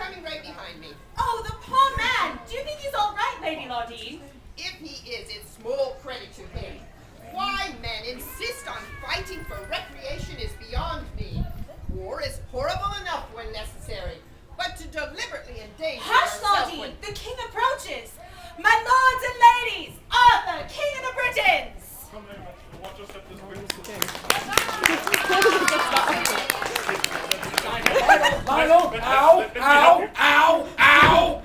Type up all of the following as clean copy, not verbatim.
coming right behind me. Oh, the poor man! Do you think he's all right, Lady Laudine? If he is, it's small credit to him. Why men insist on fighting for recreation is beyond me. War is horrible enough when necessary, but to deliberately endanger Hush, yourself Laudine! The king approaches! My lords and ladies, Arthur, King of the Britons! Come in, watch us at this Lionel! Ow! Ow! Ow! Ow!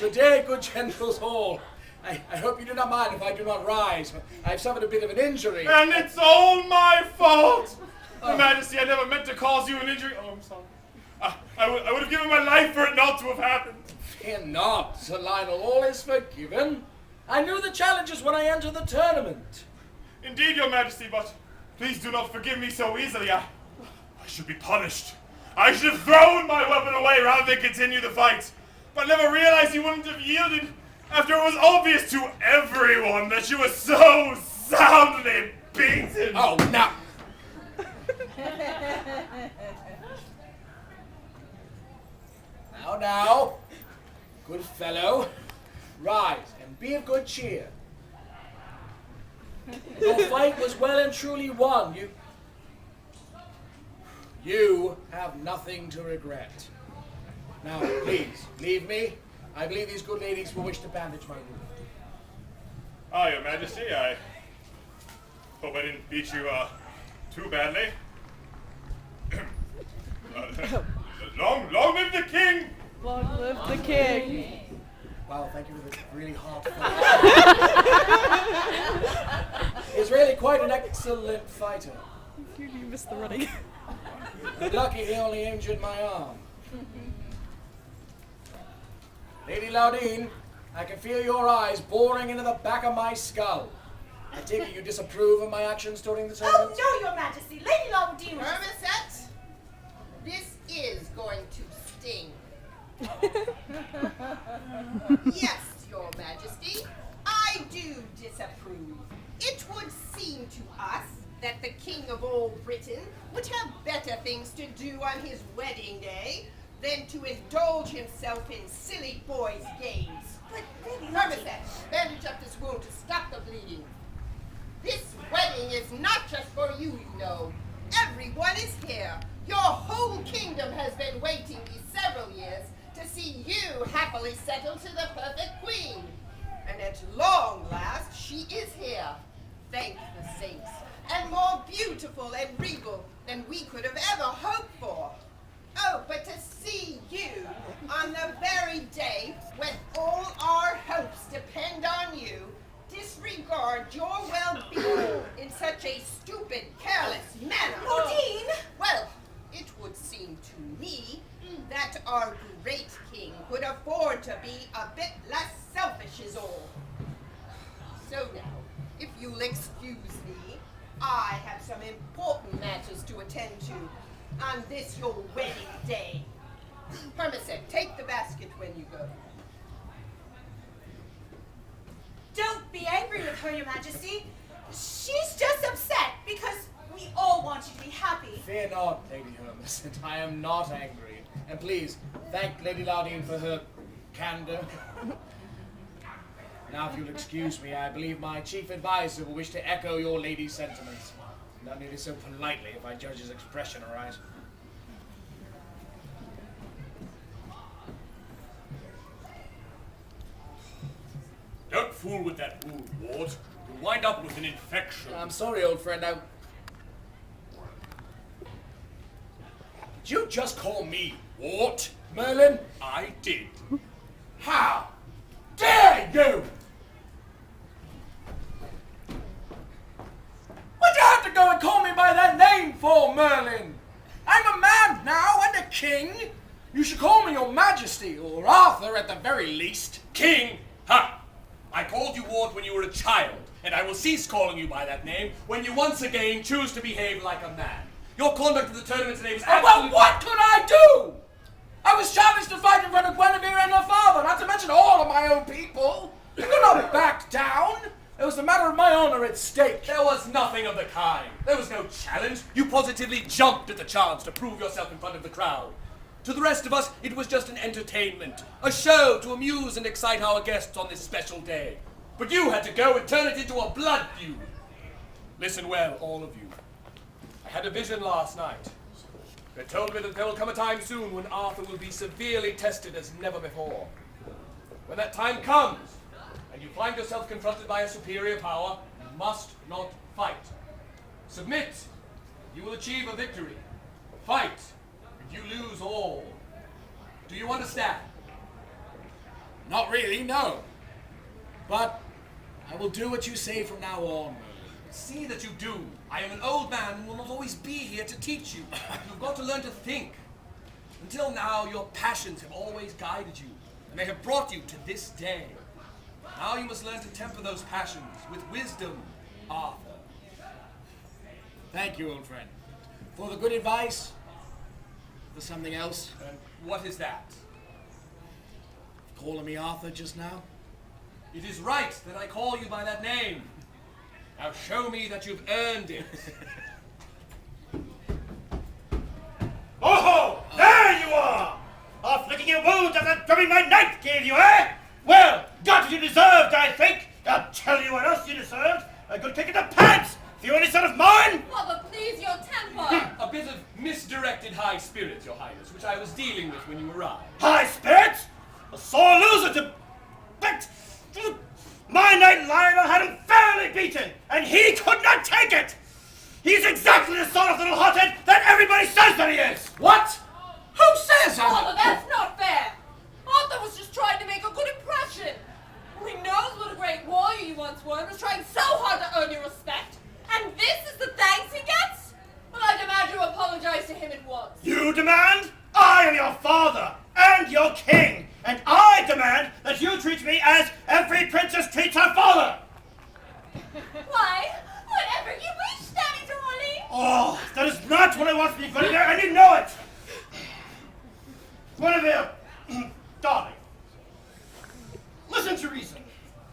Good day, good gentles all. I hope you do not mind if I do not rise. I've suffered a bit of an injury. And it's all my fault! Your Majesty, I never meant to cause you an injury. Oh, I'm sorry. I would have given my life for it not to have happened. Fear not, Sir Lionel. All is forgiven. I knew the challenges when I entered the tournament. Indeed, Your Majesty, but please do not forgive me so easily. I should be punished. I should have thrown my weapon away rather than continue the fight. But never realized you wouldn't have yielded after it was obvious to everyone that you were so soundly beaten. Oh, now. Now. Good fellow. Rise and be of good cheer. Your fight was well and truly won. You have nothing to regret. Now, please, leave me. I believe these good ladies will wish to bandage my wound. Ah, Your Majesty, I hope I didn't beat you, too badly. Long live the king! Long live the king! Wow, thank you for this really hard fight. He's really quite an excellent fighter. You missed the running. Lucky he only injured my arm. Lady Laudine, I can feel your eyes boring into the back of my skull. I take it you disapprove of my actions during the tournament? Oh, no, Your Majesty! Lady Laudine was... Hermeset, this is going to sting. Yes, Your Majesty, I do disapprove. It would seem to us that the King of all Britain would have better things to do on his wedding day than to indulge himself in silly boys' games. But, Lady Hermeset, Laudine... bandage up this wound to stop the bleeding. This wedding is not just for you, you know. Everyone is here. Your whole kingdom has been waiting these several years to see you happily settled to the perfect queen. And at long last, she is here. Thank the saints. And more beautiful and regal than we could have ever hoped for. Oh, but to see you on the very day when all our hopes depend on you, disregard your well-being in such a stupid, careless manner. Laudine! Well, it would seem to me that our great king could afford to be a bit less selfish is all. So now, if you'll excuse me, I have some important matters to attend to on this your wedding day. Hermeset, take the basket when you go. Don't be angry with her, Your Majesty. She's just upset because we all want you to be happy. Fear not, Lady Hermes, I am not angry. And please, thank Lady Laudine for her candor. Now, if you'll excuse me, I believe my chief advisor will wish to echo your lady's sentiments. Not nearly so politely, if I judge his expression aright. Don't fool with that wound, Ward. You'll wind up with an infection. I'm sorry, old friend. Did you just call me Wart, Merlin? I did. How dare you? What do you have to go and call me by that name for, Merlin? I'm a man now and a king. You should call me your Majesty, or Arthur at the very least. King? Ha! I called you Ward when you were a child, and I will cease calling you by that name when you once again choose to behave like a man. Your conduct of the tournament today was absolutely... Well, what could I do? I was challenged to fight in front of Guinevere and her father, not to mention all of my own people. I could not back down. It was a matter of my honor at stake. There was nothing of the kind. There was no challenge. You positively jumped at the chance to prove yourself in front of the crowd. To the rest of us, it was just an entertainment, a show to amuse and excite our guests on this special day. But you had to go and turn it into a blood feud. Listen well, all of you. I had a vision last night. It told me that there will come a time soon when Arthur will be severely tested as never before. When that time comes, and you find yourself confronted by a superior power, you must not fight. Submit, you will achieve a victory. Fight, and you lose all. Do you understand? Not really, no. But I will do what you say from now on. See that you do. I am an old man and will not always be here to teach you. You've got to learn to think. Until now, your passions have always guided you, and they have brought you to this day. Now you must learn to temper those passions with wisdom, Arthur. Thank you, old friend. For the good advice, for something else. And what is that? Calling me Arthur just now? It is right that I call you by that name. Now show me that you've earned it. Oh, there you are! Off licking your wounds after that drubbing my knife gave you, eh? Well, got what you deserved, I think. I'll tell you what else you deserved. A good kick in the pants, if you're any son of mine. Father, please, your temper. A bit of misdirected high spirits, Your Highness, which I was dealing with when you arrived. High spirits? A sore loser to... But... My knight Lionel had him fairly beaten, and he could not take it! He's exactly the sort of little hothead that everybody says that he is! What? Who says that? Father, that's not fair. Arthur was just trying to make a good impression. He knows what a great warrior you once were and was trying so hard to earn your respect. And this is the thanks he gets? Well, I demand you apologize to him at once. You demand? I am your father, and your king, and I demand that you treat me as every princess treats her father! Why, whatever you wish, Daddy darling. Oh, that is not what I want from you, Guinevere, and you know it! Guinevere, darling, listen to reason.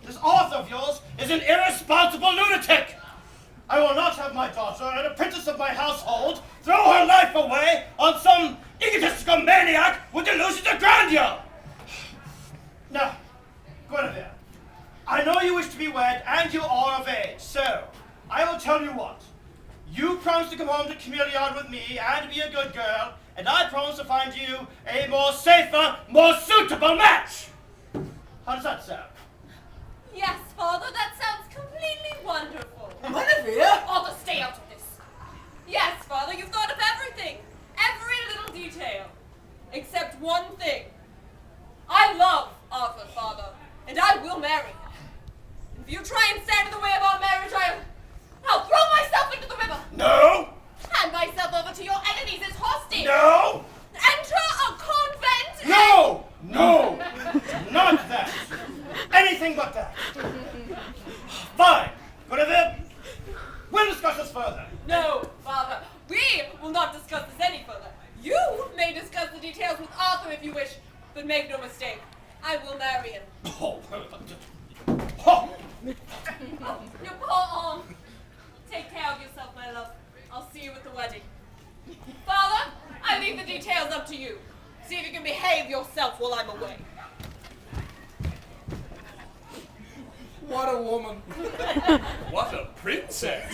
This Arthur of yours is an irresponsible lunatic! I will not have my daughter and a princess of my household throw her life away on some egotistical maniac with delusions of grandeur! Now, Guinevere, I know you wish to be wed and you are of age, so I will tell you what. You promise to come home to Camilliard with me and be a good girl, and I promise to find you a more safer, more suitable match! How does that sound? Yes, Father, that sounds completely wonderful. Guinevere? Arthur, stay out of this. Yes, Father, you've thought of everything. Every little detail. Except one thing. I love Arthur, Father, and I will marry him. If you try and stand in the way of our marriage, I'll throw myself into the river. No! Hand myself over to your enemies as hostage. No! Enter a convent. No! No! Not that! Anything but that! Fine! Guinevere, we'll discuss this further. No, Father, we will not discuss this any further. You may discuss the details with Arthur if you wish, but make no mistake, I will marry him. Oh. Your poor arm. Take care of yourself, my love. I'll see you at the wedding. Father, I leave the details up to you. See if you can behave yourself while I'm away. What a woman. What a princess!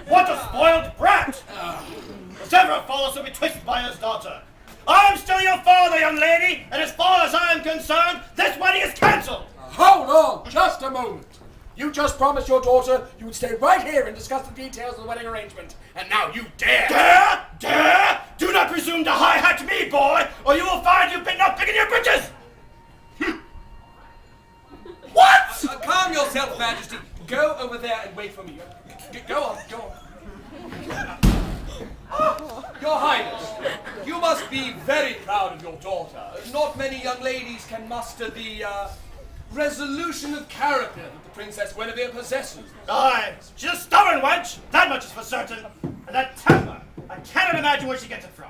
What a spoiled brat! Whatever follows will be twisted by his daughter. I am still your father, young lady, and as far as I am concerned, this wedding is cancelled! Hold on, just a moment. You just promised your daughter you would stay right here and discuss the details of the wedding arrangement, and now you dare! Dare? Dare? Do not presume to high-hat me, boy, or you will find you've been not picking your britches! What? Calm yourself, Majesty. Go over there and wait for me. Go on, go on. Your Highness, you must be very proud of your daughter. Not many young ladies can muster the resolution of character that the Princess Guinevere possesses. Aye, she's a stubborn wench, that much is for certain. And that temper, I cannot imagine where she gets it from.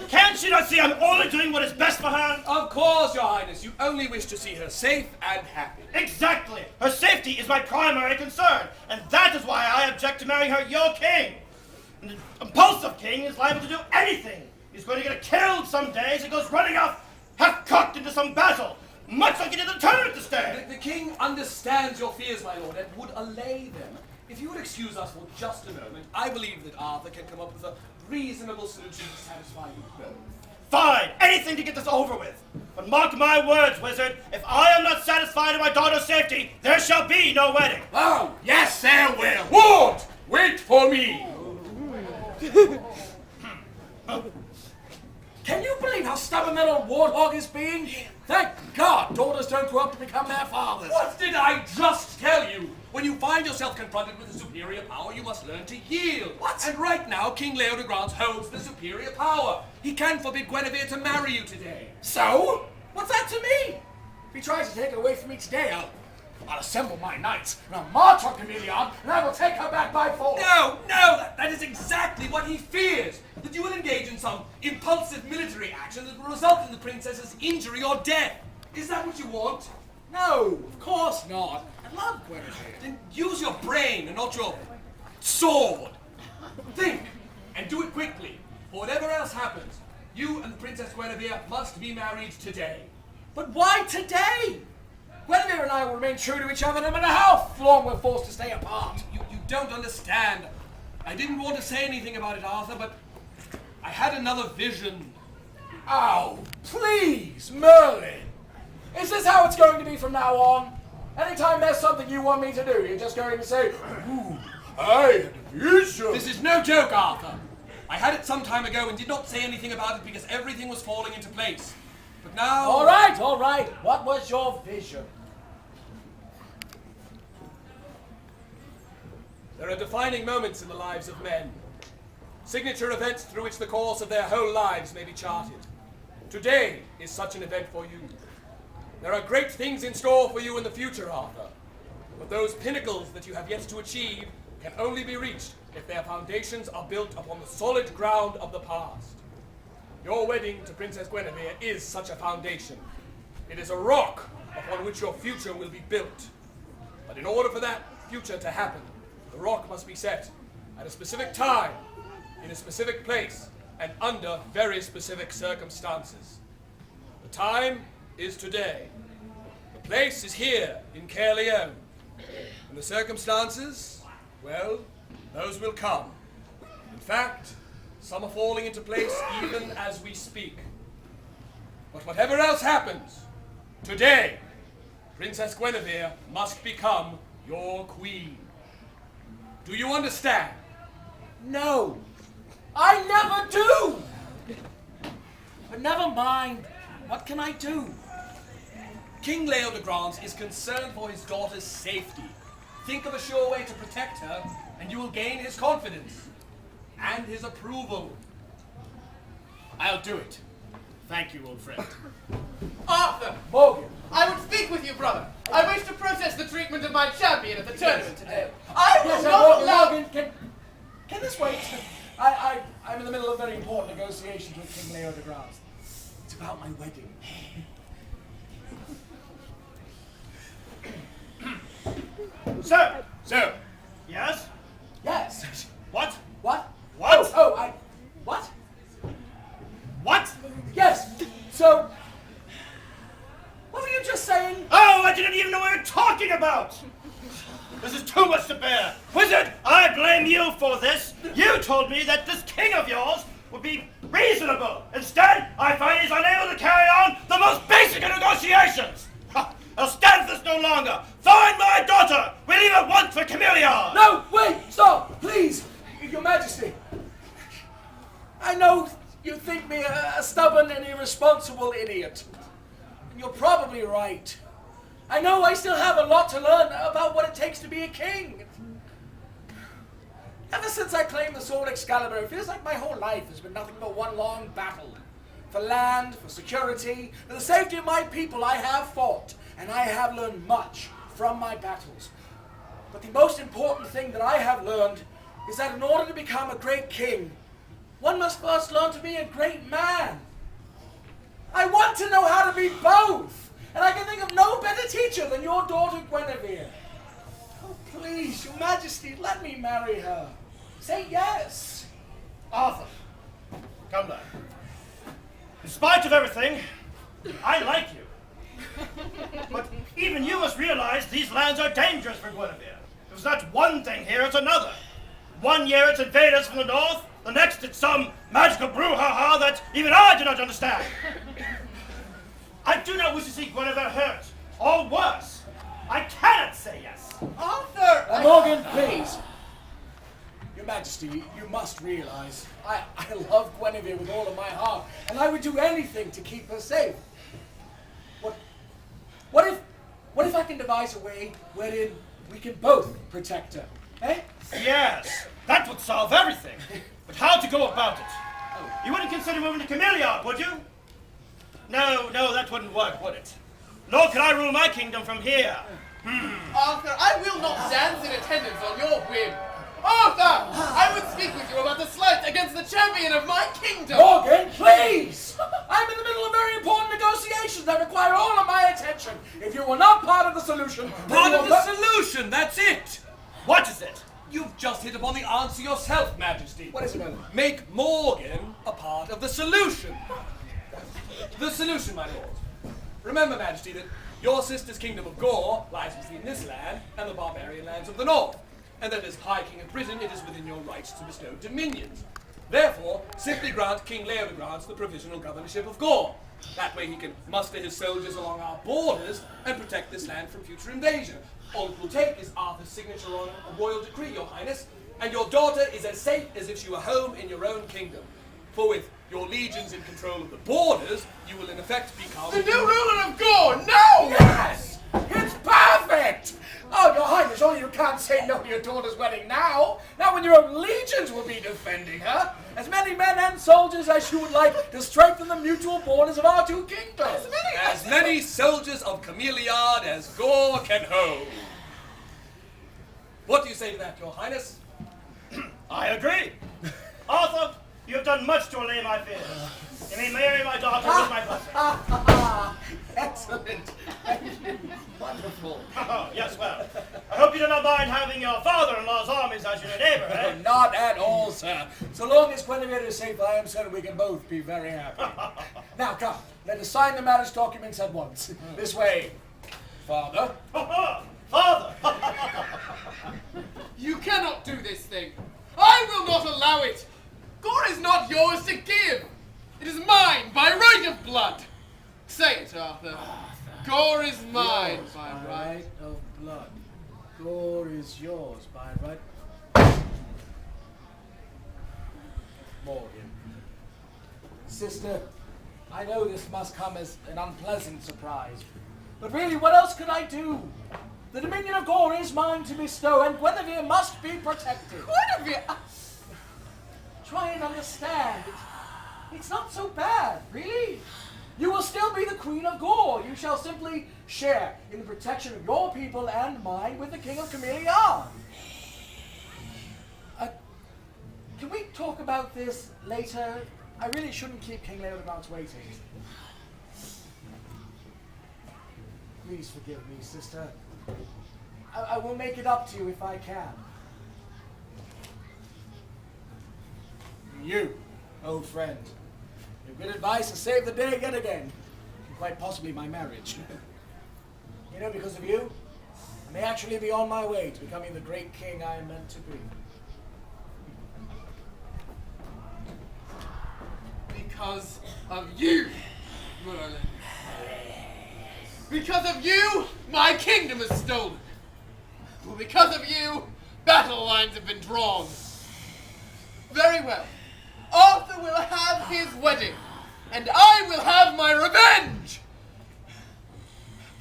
Can she not see I'm only doing what is best for her? Of course, Your Highness, you only wish to see her safe and happy. Exactly. Her safety safety is my primary concern, and that is why I object to marrying her, your king. An impulsive king is liable to do anything. He's going to get killed some day as he goes running off half-cocked into some battle, much like he did the tournament this day. The king understands your fears, my lord, and would allay them. If you would excuse us for just a moment, I believe that Arthur can come up with a reasonable solution to satisfy you both. Fine, anything to get this over with. But mark my words, wizard, if I am not satisfied in my daughter's safety, there shall be no wedding. Oh, yes, there will. Ward, wait for me. Can you believe how stubborn that old warthog is being? Thank God daughters don't grow up to become their fathers. What did I just tell you? When you find yourself confronted with a superior power, you must learn to yield. What? And right now, King Leodegrance holds the superior power. He can forbid Guinevere to marry you today. So? What's that to me? If he tries to take it away from me today, I'll assemble my knights, and I'll march on Chameleon, and I will take her back by force. No, that is exactly what he fears. That you will engage in some impulsive military action that will result in the princess's injury or death. Is that what you want? No, of course not. I love Guinevere. Then use your brain and not your sword. Think, and do it quickly. For whatever else happens, you and the Princess Guinevere must be married today. But why today? Guinevere and I will remain true to each other no matter how long we're forced to stay apart. You don't understand. I didn't want to say anything about it, Arthur, but I had another vision. Oh, please, Merlin. Is this how it's going to be from now on? Anytime there's something you want me to do, you're just going to say, ooh, I had a vision. This is no joke, Arthur. I had it some time ago and did not say anything about it because everything was falling into place. But now... All right. What was your vision? There are defining moments in the lives of men. Signature events through which the course of their whole lives may be charted. Today is such an event for you. There are great things in store for you in the future, Arthur. But those pinnacles that you have yet to achieve can only be reached if their foundations are built upon the solid ground of the past. Your wedding to Princess Guinevere is such a foundation. It is a rock upon which your future will be built. But in order for that future to happen, the rock must be set at a specific time, in a specific place, and under very specific circumstances. The time is today. The place is here in Caerleon. And the circumstances, well, those will come. In fact, some are falling into place even as we speak. But whatever else happens, today, Princess Guinevere must become your queen. Do you understand? No, I never do. But never mind. What can I do? King Leodegrance is concerned for his daughter's safety. Think of a sure way to protect her, and you will gain his confidence and his approval. I'll do it. Thank you, old friend. Arthur! Morgan. I would speak with you, brother. I wish to protest the treatment of my champion at the tournament today. I will Yes, not allow... Morgan, can this wait? I'm in the middle of very important negotiations with King Leodegrance. It's about my wedding. Sir! So, Yes? Yes. What? What? What? What? What? Yes. So, what were you just saying? Oh, I didn't even know what we were talking about! This is too much to bear. Wizard, I blame you for this. You told me that this king of yours would be reasonable. Instead, I find he's unable to carry on the most basic of negotiations. Ha, I'll stand for this no longer. Find my daughter. We leave at once for Chameleon. No, wait, stop, please, Your Majesty. I know you think me a stubborn and irresponsible idiot. And you're probably right. I know I still have a lot to learn about what it takes to be a king. Ever since I claimed the sword Excalibur, it feels like my whole life has been nothing but one long battle. For land, for security, for the safety of my people, I have fought, and I have learned much from my battles. But the most important thing that I have learned is that in order to become a great king, one must first learn to be a great man. I want to know how to be both, and I can think of no better teacher than your daughter Guinevere. Please, Your Majesty, let me marry her. Say yes. Arthur, come down. In spite of everything, I like you. But even you must realize these lands are dangerous for Guinevere. It's not one thing here, it's another. One year it's invaders from the north, the next it's some magical brouhaha that even I do not understand. I do not wish to see Guinevere hurt, or worse. I cannot say yes. Arthur! Morgan, please. Your Majesty, you must realize, I love Guinevere with all of my heart, and I would do anything to keep her safe. What if I can devise a way wherein we can both protect her, eh? Yes, that would solve everything. But how to go about it? You wouldn't consider moving to Cameliard, would you? No, that wouldn't work, would it? Nor can I rule my kingdom from here. Arthur, I will not dance in attendance on your whim. Arthur, I would speak with you about the slight against the champion of my kingdom. Morgan, please! I'm in the middle of very important negotiations that require all of my attention. If you were not part of the solution... Part of the solution, that's it! What is it? You've just hit upon the answer yourself, Majesty. What is it, Morgan? Make Morgan a part of the solution. The solution, my lord. Remember, Majesty, that your sister's kingdom of Gore lies between this land and the barbarian lands of the north, and that as High King of Britain, it is within your rights to bestow dominions. Therefore, simply grant King Leodegrance the provisional governorship of Gore. That way he can muster his soldiers along our borders and protect this land from future invasion. All it will take is Arthur's signature on a royal decree, Your Highness, and your daughter is as safe as if she were home in your own kingdom. For with your legions in control of the borders, you will in effect become... The new ruler of Gore, no! Yes! It's perfect! Oh, Your Highness, only you can't say no to your daughter's wedding now. Now when your own legions will be defending her. As many men and soldiers as you would like to strengthen the mutual borders of our two kingdoms. As many soldiers of Cameliard as Gore can hold. What do you say to that, Your Highness? I agree. Arthur, you have done much to allay my fears. You may marry my daughter with my blessing. Excellent. Thank you. Wonderful. Yes, well, I hope you do not mind having your father-in-law's armies as your neighbor, eh? Not at all, sir. So long as Guinevere is safe, I am certain we can both be very happy. Now, come, let us sign the marriage documents at once. This way, Father. Father! You cannot do this thing. I will not allow it. Gore is not yours to give. It is mine by right of blood. Say it, Arthur. Gore is mine Yours by right. right of blood. Gore is yours by right. Morgan. Sister, I know this must come as an unpleasant surprise, but really, what else could I do? The dominion of Gore is mine to bestow, and Guinevere must be protected. Guinevere! Try and understand. It's not so bad, really. You will still be the Queen of Gore. You shall simply share in the protection of your people and mine with the King of Cameliard. Can we talk about this later? I really shouldn't keep King Leodegrance waiting. Please forgive me, sister. I will make it up to you if I can. You, old friend, your good advice has saved the day yet again, and quite possibly my marriage. You know, because of you, I may actually be on my way to becoming the great king I am meant to be. Because of you, Merlin. Because of you, my kingdom is stolen. Well, because of you, battle lines have been drawn. Very well. Arthur will have his wedding, and I will have my revenge!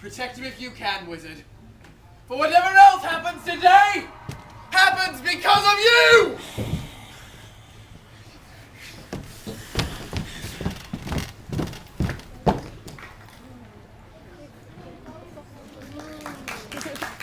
Protect him if you can, wizard. For whatever else happens today, happens because of you!